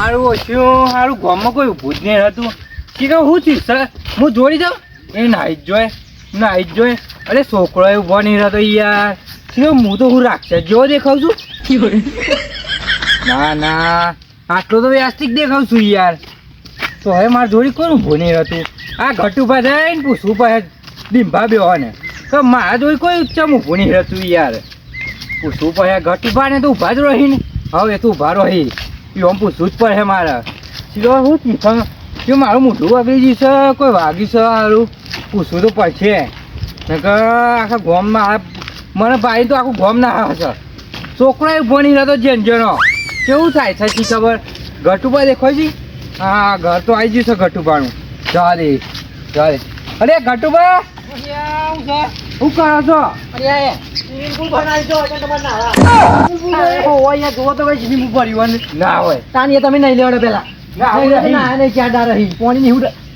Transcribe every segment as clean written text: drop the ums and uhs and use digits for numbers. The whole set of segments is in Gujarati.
મારું ઓછું સારું ગામમાં કોઈ ઊભું જ નહીં હતું કે હું થયું સર હું જોડી જાઉં એ નાઈ જ જોઈ અરે છોકરો ઊભો નહીં રહેતો યાર હું તો હું રાક્ષસ જેવો દેખાવ છું ના આટલો તો વ્યસ્તિક દેખાવ છું યાર તો હવે મારી જોડી કોઈ ઊભો નહીં રહેતું આ ઘટુભા જાય ને પૂછવું પડે ડીંભા બેહો ને તો મારા જોડી કોઈ ચમ ઊભું નહીં રહેતું યાર પૂછવું પડે ઘટુભા ને તો ઊભા જ રહી ને હવે તું ઊભા રહી આમ પૂછવું જ પડે મારે સીધો હું તીખમ કે મારું મોઢું વાગી જશે કોઈ વાગી છે સારું પૂછવું તો પડશે આખા ગોમમાં મને ભાઈ તો આખું ગોમ ના આવે છે છોકરો ઊભો નહીં રહેતો જેનો કેવું થાય છે ખબર ઘટુભા દેખાય છે હા ઘર તો આવી ગયું છે ઘટુભાનું જવા દે અરે ઘટુભા શું કરો છો ના હોય તાની તમે નહીં લેવાડો પેલા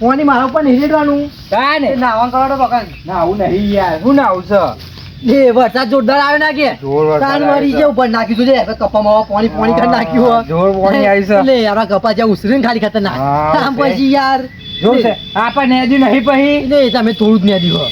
પાણી મારા ઉપર નહીં રેડવાનું નાવા કરો બકાન નાવું નહીં યાર હું નાવું છે વરસાદ જોરદાર આવે ના કે ઉપર નાખ્યું છે કપામાં પાણી કરી નાખ્યું જોર પાણી આવી છે એટલે આપડા કપા જ્યાં ઉસરીને ખાલી ખતરનાક પછી યાર આપણે નેદી નહીં પછી એટલે તમે થોડું જ નેદી હો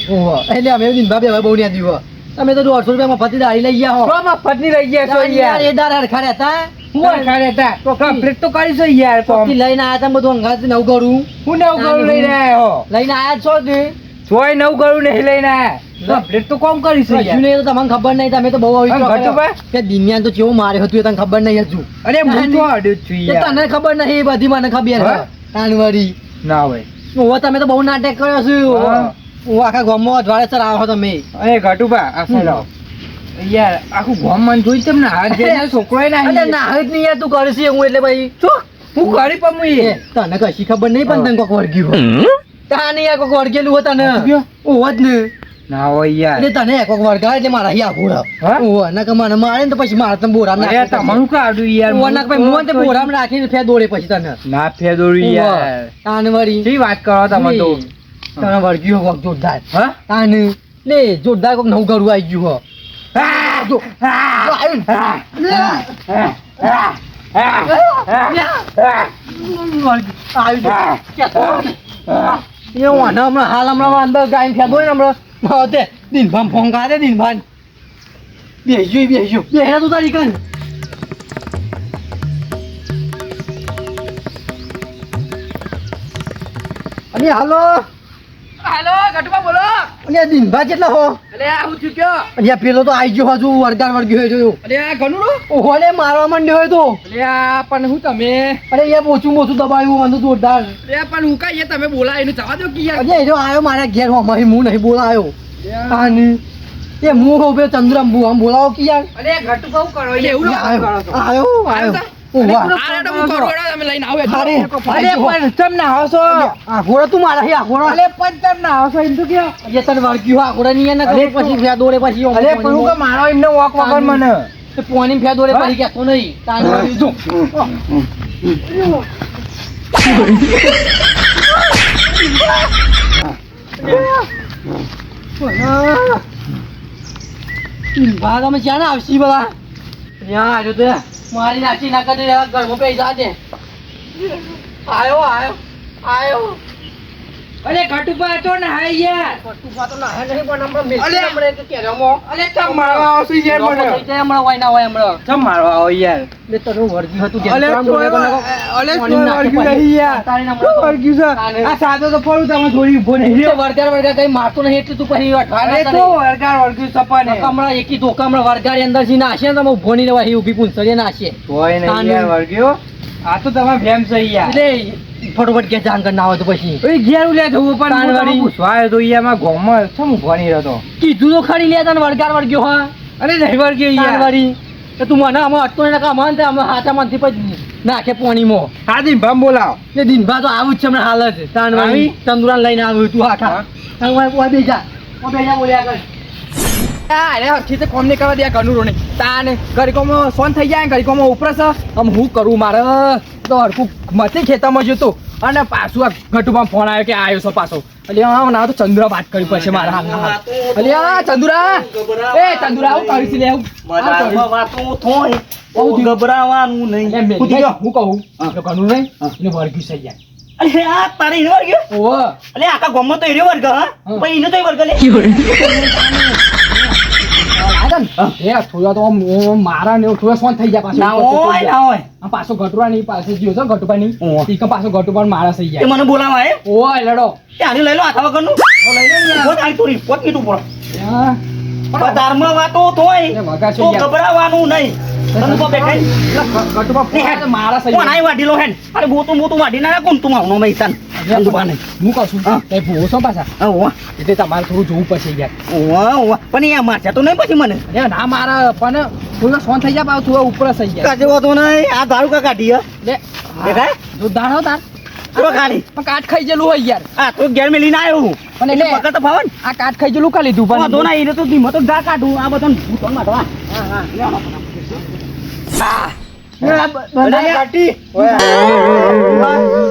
એટલે અમે દિનભાઈ હવે બહુ નેદી હો તમે તો 150 રૂપિયા મફત દાડી લઈ ગયા હો મફત ની લઈ ગયા છો યાર એ દાર હરખા રહેતા તો કમ્પ્લીટ તો કરી છો યાર તો લઈને આયા તા બધું અંગાત નવ ગળું હું નવ ગળું લઈને આવ્યો લઈને આયા છો તે છોય નવ ગળું નહીં લઈને આયા કમ્પ્લીટ તો કોમ કરી છો યાર નહીં તો તમને ખબર નહીં તમે તો બહુ આવી કે દિન્યાન તો કેવું મારે હતું એ તને ખબર નહીં હજુ અરે હું તો અડ્યો છું યાર તને ખબર નહીં એ બધી મને ખબર છે તાનવારી ના હોય ઓ તમે તો બહુ નાટક કર્યો છો આખા ગામમાં અઠવાડિયે સર આવો તમે અરે ઘટુભા આ સાઈડ યાર આખું ગામ મને જોઈ તમને હાથ જઈને છોકરો ના જ નહીં યાર તું કરશે હું એટલે ભાઈ હું કરી પણ તને કશી ખબર નહીં પણ તને કોક વળગ્યું તાને યાર કોક વળગેલું હોય તને ઓહ જ ને ના હોય યાર એટલે તને કોક વળગાડે એટલે મારા હિયા ઘોડા ઓહ ના કે મને મારે ને તો પછી મારે તમે બોરામ નાખે તમારું કાઢું યાર ઓના ભાઈ મોન તે બોરામ રાખીને ફે દોડે પછી તને ના ફે દોડી યાર તાને વળી કેવી વાત કરો તમે તો તને વળગ્યું કોક જોરદાર હા તાને લે જોરદાર કોક નવું ઘરું આવી ગયું હો અંદર ગાય ફેદો હમણાં દિનભાન ફોન કાઢે દિનભાન બેસજો તું તારી કન અને હાલો ઘટુભા બોલો અને દિનભા કેટલા હો અલે આવું છું કયો અલ્યા પેલો તો આઈ ગયો હજુ વળગી હોય જોયો અલે આ ઘણું ઓહો લે મારવા માંડ્યો હોય તો અલે આ પણ હું તમે અરે યાર મોચું દબાવ્યું મને જોરદાર અરે પણ હું કાઈ તમે બોલાય એને જવા દો કે યાર અરે એનો આયો મારા ઘેર હમારી હું નહીં બોલાયો આની એ મું કહું બે ચંદ્રમ બુ હમ બોલાવો કે યાર અરે ઘટુભા કરો એવું કરો છો આયો તું મારા હે ઘોડા અલે પણ તમ ના આવશો એમ તો કયો એ તને વળગ્યું આ ઘોડા ની એને પછી ફે દોડે પછી અરે પણ હું કે મારો એમને વોક વગર મને તે પોની ફે દોડે પછી કેતો નહીં તાન વાળી જો ભાગ અમે ક્યાં આવશી બધા ત્યાં આવ્યો તો મારી નાખી ના કરી ઘરમાં પૈસા દે આયો અરે ઘટુભા તો ના હાય યાર ઘટુભા તો ના નહીં પણ હમણાં મિલ કે રમો અલે તમ મારવા આવશે યાર મને હમણાં હોય ના હોય હમણાં તમ મારવા આવો યાર લે તને વર્ગી હતું કે અલે વર્ગી નહીં યાર વર્ગી છે આ સાદો તો ફળું તમે થોડી ઉભો નહીં રે વર્ગાર કઈ મારતો નહીં એટલે તું પછી અરે તો વર્ગી સપાને હમણાં એકી ધોકા હમણાં વર્ગારી અંદર થી નાશે ને તમે ઉભો નહીં રહેવા ઊભી પૂંછડીએ નાશે હોય નહીં યાર વર્ગીઓ આ તો તમે ભેમ છે યાર એટલે ફટોફટ કે જાણ કરી ના હોય તો પછી ઓય ઘેર ઉલ્યા થવું પણ હું પૂછવા આવ્યો તો યાર માં ગામમાં શું ઉભો નહીં રહેતો કીધું તો ખરી લે તને વર્ગ્યો હા અરે નહીં વર્ગ્યો યાર વાળી તો તું મને આમાં અટતો ને કામ ને અમે હાથા માંથી પછી નાખે પાણીમાં હા દિનભા બોલાવો ને દિનભા તો આવું જ છે હમણાં હાલ જ તાનવાળી ચંદુરાન લઈને આવ્યું તું આખા બેજા બોલ્યા કર અરે હરખી તો કોમ નહીં કરવા દે ઘરનું નહીં તાને ગરીકોમાં સોન થઈ જાય ગરીકોમાં ઉપરસ આમ હું કરું મારે તો હરખું મથી ખેતરમાં જતો અને પાછું આ ઘટુમાં ફોન આવ્યો કે આવ્યો છો પાછો અલ્યા ના તો ચંદુરા વાત કરવી પડશે મારા હાલના અલ્યા ચંદુરા એ ચંદુરા હું કરીશ લે ગભરાવાનું નહીં. એટલે કૂદી ગયો. હું કહું હા. એટલે ઘણું નહીં હા. એને વર્ગ્યું છે યાર અરે આ તારે હીરો વર્ગ ગયો? ઓહો અલે આખા ગામમાં તો હીરો વર્ગ, હા? હા. પણ એનો તોય વર્ગ લે. એ થોડા તો આમ મારા ને એવું થોડા સોન થઈ જાય ના હોય, ના હોય. આમ પાછો ગટુરા ની પાસે ગયો છે ગટુપાની ઓહો. ઈ પાછો ગટુપા મારા થઈ એ જાય મને બોલાવા હે? ઓય લડો તે આને લઈ લો હાથા વગરનું. લઈ લે ને પોત આની થોડી, પોત કીધું પડે. યાર. પણ ધર્મ વાતો એ થોય વગા છે તો યાર. ગભરાવાનું નહીં. તમે તો બેઠા હે. ગટુપા પોતા મારા થઈ કોણ આઈ વાઢી લો હેન? અરે બોતું બોતું વાઢી ના કોણ તું માવનો મૈસાન. જાય હું કહું છું હા. એ ભૂવો છો પાછા હા, ઓવા. એટલે તમારે થોડું જોવું પડશે યાર ઓવા, ઓવા. પણ એ મારશે તો નહીં પછી મને. અરે ના મારા પણ થોડો સોન થઈ જાય પાછું થોડો ઉપર થઈ જાય કાજે વાતો નહીં. આ દારૂ કા કાઢી હે? લે દેખાય? દૂધ દાણો તાર ચલો ખાલી. પણ કાટ ખાઈ ગયેલું હોય યાર આ તો ઘેર મેં લઈને આવ્યો હું. પણ એટલે એટલે પકડ તો ફાવે ને. આ કાટ ખાઈ ગયેલું કા લીધું વાંધો પણ ના, એને તો ધીમો તો ગા કાઢું. આ બધાને ભૂતોને માટવા.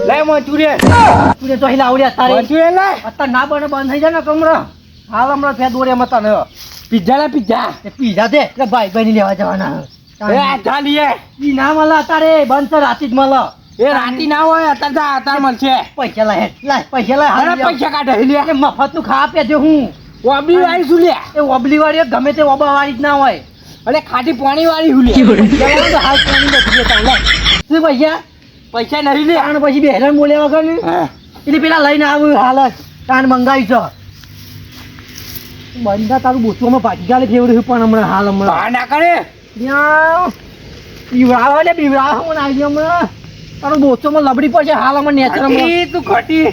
લે મંચુરિયન તું તો હિલા આવડ્યા તારે મંચુરિયન લે અત્યારે ના બને બંધ થઈ જાય ને કમરો હાલ હમણાં ફેર દોડે મતા ને પિઝા લે પિઝા એ પીઝા દે એટલે ભાઈ બહેની લેવા જવાના એ આ જા લીએ ઈ ના મળે અત્યારે બંધ છે રાતી જ મળે એ રાતી ના હોય અત્યારે જા અત્યારે મળશે પૈસા લાય લાય પૈસા લાય અરે હાલ પૈસા કાઢે લે એટલે મફત નું ખાવા પે હું ઓબલી વાળી શું લે એ ઓબલી વાળી ગમે તે ઓબા વાળી જ ના હોય અરે ખાટી પાણી વાળી હું લે જવાનું તો હાલ પાણી નથી લેતા લે શું પૈસા પૈસા નહીં લે તાણ પછી બેહેરાન બોલ્યા વગર ને હા એટલે પેલા લઈને આવ્યું હાલ જ તાણ મંગાવી છે બંધા તારું બોચવામાં ભાજી ગાલે ફેવડ્યું પણ હમણાં હાલ હમણાં બહાર ના કરે બીવડાવા ને બીવડાવા મને આવી હમણાં તારો બોચોમાં લબડી પડશે હાલ હમણાં નેચરમાં ઘટી તું ઘટી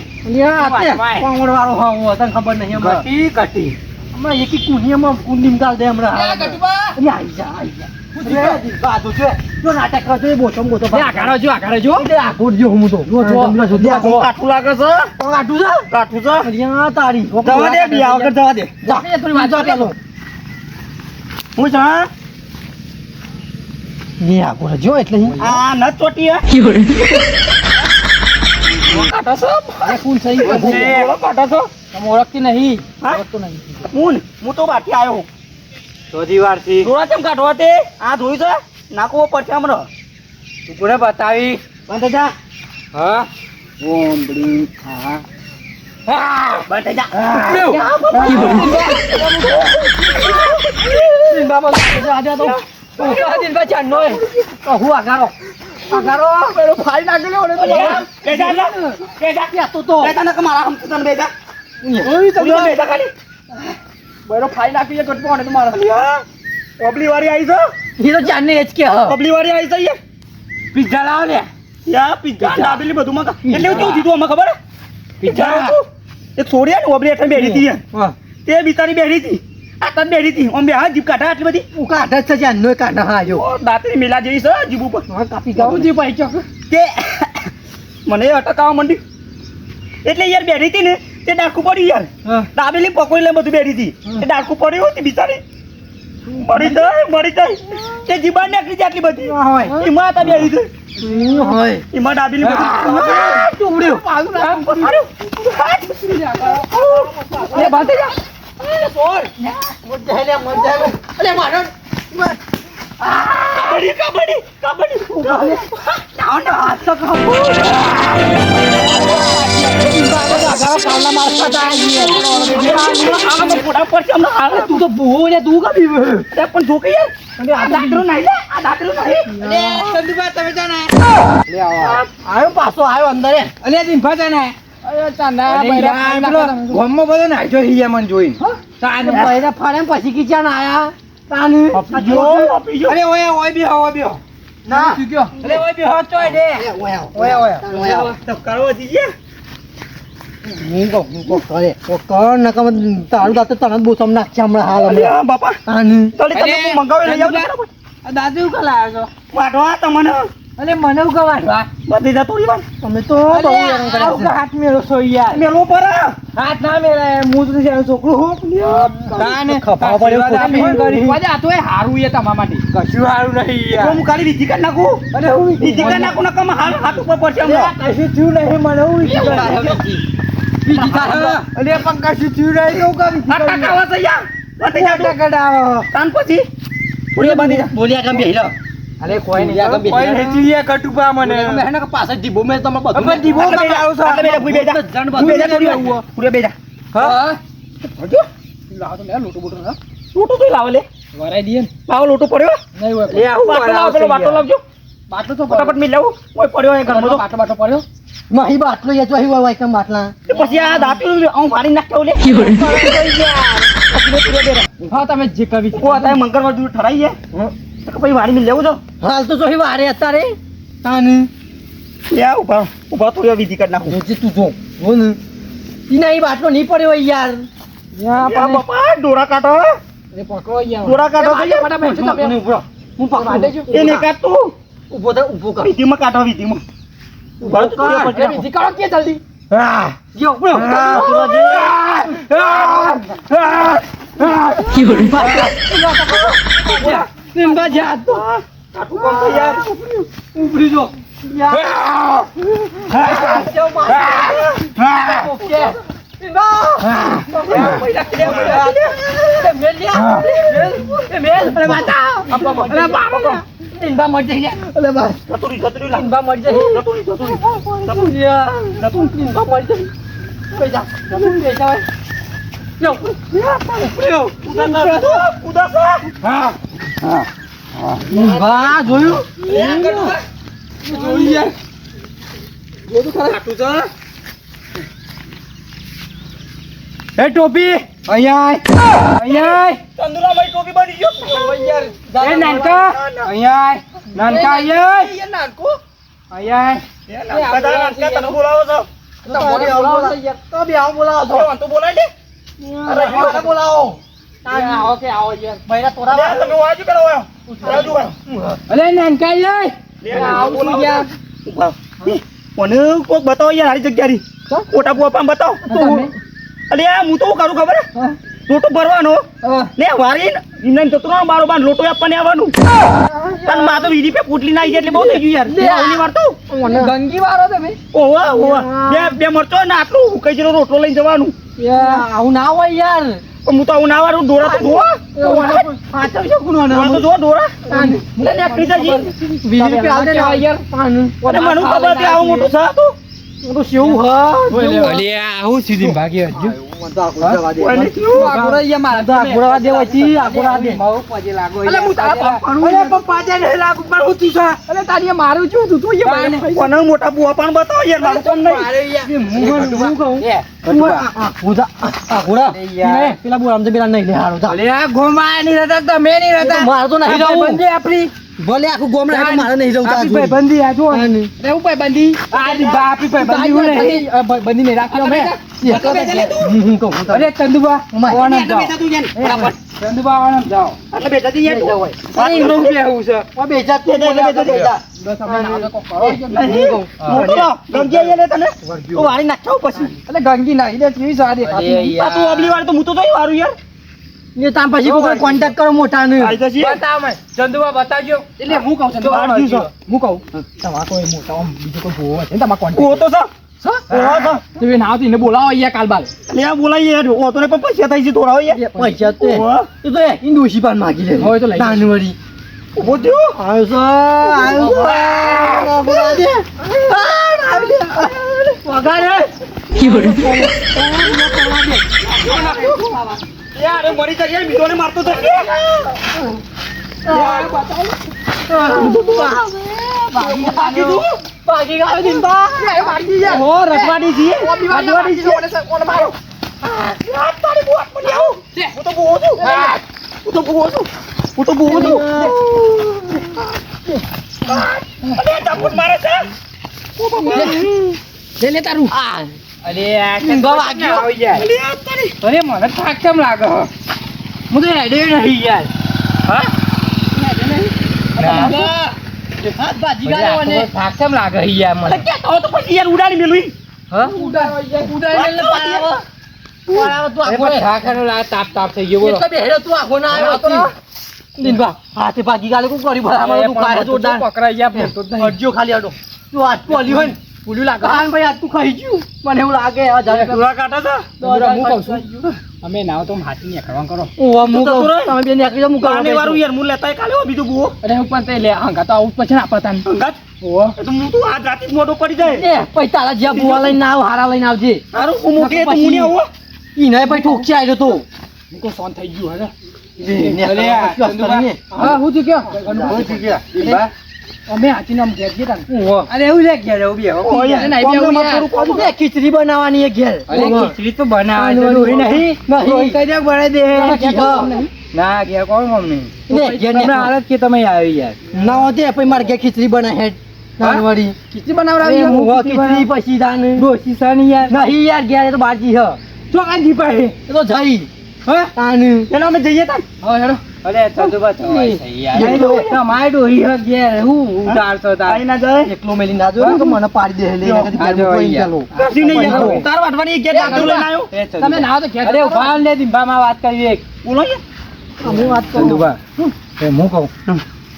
કોમડ વાળો હા હું તને ખબર નહીં હમણાં ઘટી ઘટી હમણાં એકી કુંડીમાં કુંડી કાલ દે હમણાં હાલ હમણાં. અરે આવી જા આવી જા બાજુ છે જો નાટક કરજો એ બોચો બોચો આઘાડો જો એટલે આખું જો હું તો જો જો કાઠું લાગે છે. કાઢું છે કાઠું છે. અરિયા તારી જવા દે, બી આગળ જવા દે. જા થોડી વાત ચાલો હું જા. ને આગળ જો એટલે આ ન ચોટી હે? કાઢો છો? અરે ફૂલ સહી ઓળો કાઢો છો? તમે ઓળખતી નહીં હા? ઓળખતો નહીં હું તો બાકી આવ્યો. ચોથી વાર થી જોડા કેમ કાઢવા તે? આ જોયું છે? નાખવો પડશે હમણાં. તું કોને બતાવી બંધ થઈ જા. હા ઓમ બ્લીમ હા. બંધ થઈ જા. હું આગારો પેલો ફાઈ નાખેલો ને બે જા, બે જા. બે જા, નકર મારા હમણાં તને બે જા. ઉલ્યો બે જા ખાલી. બરો ફાઈ નાખી ગટપો ને તમારો અલ્યા, ઓબલી વાળી આવી છે? હીરો જાનને એજ કે હ ઓબલી વાળી આવી છે યાર. પિઝા લાવ લે યા પિઝા દાબેલી બધું માં એટલે હું કેવું દીધું આમાં ખબર હે? પિઝા એક છોડી ને ઓબલી હેઠળ બેઠી હતી યાર. હા તે બિચારી બેઠી હતી. આ તને બેઠી હતી. આમ બે હા જીભ કાઢા આટલી બધી. હું કાઢા છે જાનનો કાઢા હા જો ઓ, દાંતરી મેલા જેવી છે જીભ ઉપર. કાપી ગાઉં જી ભાઈ ચોક તે મને અટકાવા માંડી. એટલે યાર બેઠી હતી ને તે ડાકુ પડી યાર. હા દાબેલી પકોડી લઈને બધું બેઠી હતી. હમ. તે ડાકુ પડ્યું હતી બિચારી. મરી જાય, મરી જાય. તે જીબાન નીકળી જાય આટલી બધી. હોય એમાં હતા બેઠી હતી. હોય એમાં દાબેલી બધી. ટુકડ્યો એ બાતે જા અલે મારો કબડ્ડી, કબડ્ડી, કબડ્ડી. હાથ તો ખાઓ કાલના મારતા આમાં ફોટા પડશે હમણાં હાલ. તું તો ભૂવો ને તું કબી અરે પણ જો કે યાર. આ દાંતરું નહીં લે, આ દાંતરું નહીં. તમે જાણે આવ્યો પાછો આવ્યો અંદર એ અલે દિનભા જાણે અરે તાના અરે યાર, પેલો ગામમાં બધો નાખ્યો છે યાર મને જોઈને તાને બૈરા ફાડે પછી કીચા ના આયા તાને આપી જો. અરે ઓય બેહો ના અરે ઓય બેહો ચોય દે ઓય ધબકારો વધી ગયા. હું કહું કરે કર નકમ તારું દાતો તને બહુ સમ નાખશે હમણાં હાલ હમણાં અલ્યા બાપા. તાને ચાલ તમે મંગાવી લઈ આવજો. દાદુ કા લાવ્યો વાઢવા તમને અલે મને ઉગા વાટવા બધી જતો રહી વાત. તમે તો બહુ હેરાન કરે છે હાથ મેળો છો યાર મેલો પર હાથ ના મેળાય હું તો જાણું છોકરું હું તાને ખપા પડ્યો મજા તો એ હારું એ તમારા માટે કશું હારું નહીં તો યાર હું ખાલી વિધિ કરી નાખું. અરે હું વિધિ કરી નાખું ને કમ હાથ ઉપર પડશે હમણાં. કશું થયું નહીં મને હું બીજી અરે પણ કશું થયું નહીં તો કા આ ટકાવા છે યાર. બંધ થઈ જા તું. કડાવો તાન પછી. બોલ્યા બંધી જા. બોલ્યા કેમ બેહી રહ્યો અરે કોઈ નહીં યાર, કોઈ નહીં ચીડિયા કટુપા મને તમે હેને કે પાછળ દીબો મેં તમે બધું અમે દીબો આટલે બેજા આવો છો, આટલે બેજા, ભૂઈ બેજા. જણ ભૂઈ બેજા, બધું થોડી વાર. પૂરે બેજા. હા હજો? લાવો તો લે લોટો બોટો ના લોટો તો લાવો લે. વરાઈ દઈએ ને લાવો લોટો પડ્યો. નહીં હોય લે આવું બાટલો લાવો, પેલો બાટલો લાવજો. બાટલો તો ફટાફટ મિલ લાવો. ઓય પડ્યો એ ઘરમાં તો. બાટલો પડ્યો નહીં બાટલો યાર જોઈ હોય એકદમ બાટલા એ પછી આ દાંતલું હું મારી નાખતો લે. હા તમે જે કવિ ઓ આ મંગળવાર દૂર ઠરાઈ છે. તો પછી વાડી મિલ લેવું તો. હાલ તો જોઈ વારે અત્યારે તાન લે આ ઉભા ઉભા થોડી વાર વિધિ કરી નાખું. જોજે તું જો હો ને ઈ નહીં બાટલો નહીં પડ્યો હોય યાર યા બાપા ડોરા કાઢો. એ પકડો યાર ડોરા કાઢો એ ફટાફટ છે તમે હું પકડો એ ને કાઢ તું. ઉભો થા ઉભો કર વિધિમાં કાઢો વિધિમાં. ઉભા તો થોડી વાર પછી નાખો. વિધિ કરો કે જલ્દી હા યો ઉભો નિંબા જા તો કાઢું કામ તો યાર. ઉભરી જો યાર જાવ માર ઓકે નિંબા પૈડા કે મેલિયા મેલ અરે માતા અરે બાપા નિંબા મર જઈ અરે બસ જતુરી જતુરી લા. નિંબા મર જઈ જતુરી જતુરી. નિંબા મર જઈ પૈડા પૈડા યો યો ઉદાસ. હા હા નિંબા જોયું જોયું યાર જોયું ખરા કાઢું છે. એ ટોપી અહીંયા અહીંયા તંદુરાભાઈ ટોપી બની ગયો. એ નાનકા અહીંયા નાનકા અહીંયા નાનકો અહીંયા એ નાનકા દા નાનકા તને બોલાવો છો. તો બી આવો બોલાવો તો વાંધો બોલાય લે. અરે મને બોલાવો આવો કે આવો યાર બૈરા તોરા લે તમે વાજુ કરો વાયો. વાજુ વાયો. અલે નાનકા અહીંયા લે આવું બોલાવો યાર. ઉભા. મને કોક બતાવો યાર હારી જગ્યા રી. ઓટા બુઆ બતાવો. અલે આ હું તો શું કરું ખબર હે? લોટો ભરવાનો ને વારી ઇમને જતરો બારોબાર લોટો આપવાને આવવાનું. તન માં તો વીડી પે પોટલી નાઈ જાય એટલે બહુ થઈ ગયું યાર. આવની વાર તો ગંગી વાળો તમે ઓવા ઓવા બે મરચો ને આટલું કઈ જેલો રોટલો લઈને જવાનું. આવું ના હોય યાર પણ હું તો આવું ના વારું દોરા તો જોવા. પાછળ શું ગુનો દોરા તો જો દોરા. મને ને પિતાજી વીસ રૂપિયા આલે ને યાર પાન અને મને ખબર હતી આવું મોટું છે તો. તો શેવું હા અલે આવું સીધી ભાગી હજુ ઓલે આગોડા દે વચ્ચી આગોડા દે મારું પજે લાગો અલે હું તારા પણ પાજે ને લાગુ પણ હું તીસા અલે તારી મારું છું તું તો કોને મોટા બુઆ પણ બતાવો યાર મારું કોમ નહીં. હું કહું આગોડા પેલા બોરામ તો પેલા નહીં લે હારો જા અલે આ ગોમા નહીં રહેતા તમે નહીં રહેતા મારો તો નહીં જાવું. બંધી આપણી ભલે આખું ગોમ રહે તો મારે નહીં જવું આપણી ભાઈબંધી આ જો એવું ભાઈ બંધી આ દી બા આપણી ભાઈબંધી હું નહીં બંધી નહીં રાખ્યો મેં હું કહું અરે ચંદુબા ઓણમ જાઓ ચંદુબા ઓણમ જાઓ આટલે બેઠા જી યાર. અરે રૂમ બેહું છે મોટો લો. ગંગી આઈ લે તને. તો વારી નાખ્યો પછી. એટલે ગંગી નહીં દે કેવી સારી આ તું અબલી વાર તો હું તો જોઈ વારું યાર. ને તાર પછી કોઈ કોન્ટેક્ટ કરો મોટા ને આઈ જશે. બતાવ મને ચંદુબા બતાવજો એટલે હું કહું છું તો આ દિવસો. હું કહું તમારા કોઈ મોટા આમ બીજો કોઈ ભૂવો છે ને તમારા કોન્ટેક્ટ ઓ તો સા. ઓહો તો. તમે ના આવતી ને બોલાવો અહીંયા કાલ બાલ લે આ બોલાય યાર. ઓ તો ને પણ પૈસા થઈ છે તોરાવો યાર. પૈસા તે ઓહો. એ તો ઇન્ડોસી પાન માગી લે હવે તો લઈ જાનવરી ઉભો થયો. આવ્યો બોલા દે વગાડે યાર એ મરી જાય યાર. મીઠોને મારતો તો. બાકી ગાયો દિનબા બાકી યાર ઓ રખવાડી છે. રખવાડી છે. કોણ મારો યાર તારી બોટ પડી આવું. હું તો બોવું છું. હું તો બોવું છું. હું તો બોવું છું. અરે ચાપટ મારે છે. લે લે તારું અરે આ ઊંઘા વાગ્યો. આવી જાય અરે યાર તારી. અરે મને થાક કેમ લાગે હો? હું તો હેડે નહીં યાર હા હાથ બાજી અરે ગાયો આ ને તો થાક કેમ લાગે છે યાર અરે મને ક્યાં તો પછી યાર ઉડાડી મેલું. હા ઉડાઈ લે પારાવો પારાવો તું અરે આખો પણ થાક એનો લાગે તાપ તાપ થઈ ગયો બોલો એટલે બેહેડો તું આખો ના આવ્યો તો દિનબા હાથે ભાગી ગાલે કોણ કરી ભલા મારો તું કાય જોરદાર પકડાઈ ગયા ફેરતો જ નહીં અડજો ખાલી અડો તું હાથ પોલી હોય ને પુલ્યું લાગે હા ભાઈ આ તું ખાઈ ગયું મને એવું લાગે આ જાય ટુરા કાઢે છે હું કહું છું અમે નાવ તો હાથી ને ખરવા કરો ઓ હું તો કહું તું તમે બે નીકળી જાઓ હું કાને વારું કહું યાર હું લેતાય કાલે હો બીજું બુઓ અરે ઉપર તે લે હંગા તો આવું પછી આપા તાન અંગાત ઓ એ તો હું તું આજ રાતે જ મોટો પડી જાય એ પછી તારા જ્યાં બુવા લઈને આવ હારા લઈને આવજે તારું હું મોટી તો હું ને આવો ઈ નહીં પછી ઠોકશે આવ્યો તો હું કો સોન થઈ ગયું હે હા હું તું કયો હું થઈ ગયા અમે હાથી નામ ઘેર ગયા ઓહો. અરે એવું લે ઘેર એવું બી ઓ યાર નહીં, કોમ બે ને યાર. મારું કોમ એ ખીચડી બનાવવાની એ ઘેર અરે ખીચડી તો બનાવે છે નહીં, રોહી નહીં નહીં. રોહી કઈ દે બનાવી દે હા. ના ઘેર કોણ મમ્મી ને, ઘેર ને. તમને હાલત કે તમે આવી યાર ના હોતે પછી મારે ઘેર ખીચડી બનાવે હેડ નાનવાડી ખીચડી બનાવડાવી અરે હું ખીચડી પછી દાન ડોસી સાની યાર નહીં યાર ઘેર એ તો બાજી હ ચોકાજી પાસે એ તો જઈ હા તાન એના અમે જઈએ તા હા હેડો અરે ચંદુબા થવાય છે યાર નહીં તો. તમારે ડોહી હે ઘેર હું ઉડાડતો તાર આઈ ના જાય એકલો મેલી ના જો તો મને પાડી દે લે એના કરતી આ ઘેર જો મૂકીને યાર. ચાલો. કશી નહીં યાર તાર વાટવાની એક ગેટ આગળ લઈને આવ્યો એ ચંદુબા. તમે નાહો તો ઘેર અરે જતા ઉભા લે દીંબામાં વાત કરવી એક બોલો યાર અમે વાત કરું ચંદુબા એ હું કહું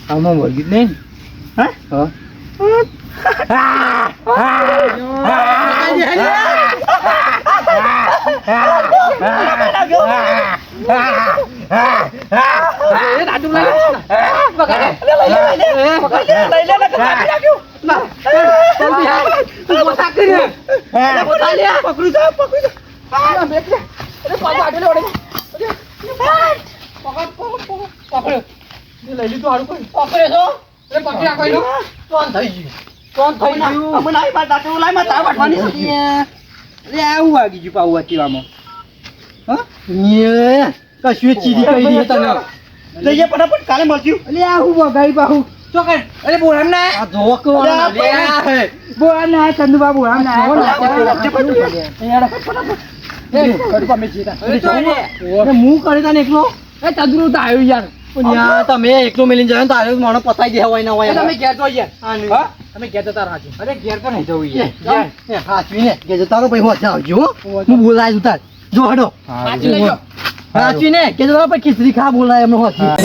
આમાં વર્ગીત નહીં હે હા એ દાદુ લઈ લે. પકડ. લઈ લે કાપી નાખ્યું જલ્દી હાલ. તું પોતા કરી લે. પોતા લે. પકડું જા પકડું જા અરે બેઠ લે. અરે પાછો આટલે ઓળે. પકડ. એ લઈ લીધું હારું કોઈ. પકડે છો? અરે પકડી રાખો એનું. કોણ થઈ ગયું? કોણ થઈ ગયું? અમને આવી વાત દાટે લાઈ માં તાર વાટવાની છે અરે આવું વાગી ગયું પાવું અતીવામાં યે, કશું ચીરી કરી દીધી તને. જઈએ ફટાફટ કાલે મળશું અરે આવું વગાડી પાવું ચોકડ અરે બોરામ ના આ જોક વાળા અરે આ લે. બોરામ ના ચંદુબા બોરામ ના અરે હું કરી તને એકલો એ તદરું તો આવ્યું યાર પણ યાર તમે એકલો મેલીને જાય ને તારે મને પતાઈ દે હોય ના હોય તમે ઘેર તો યાર તમે ઘેર જતા રાજો અરે ઘેર તો નહીં જવું યાર હાચવીને ઘેર જતા રહો પછી હોત આવજો હો. હું બોલાય છું તાર જો હડો હાચવીને ઘેર જતા રહો, પછી ખીચડી ખા બોલાય એમને હોત અઢાર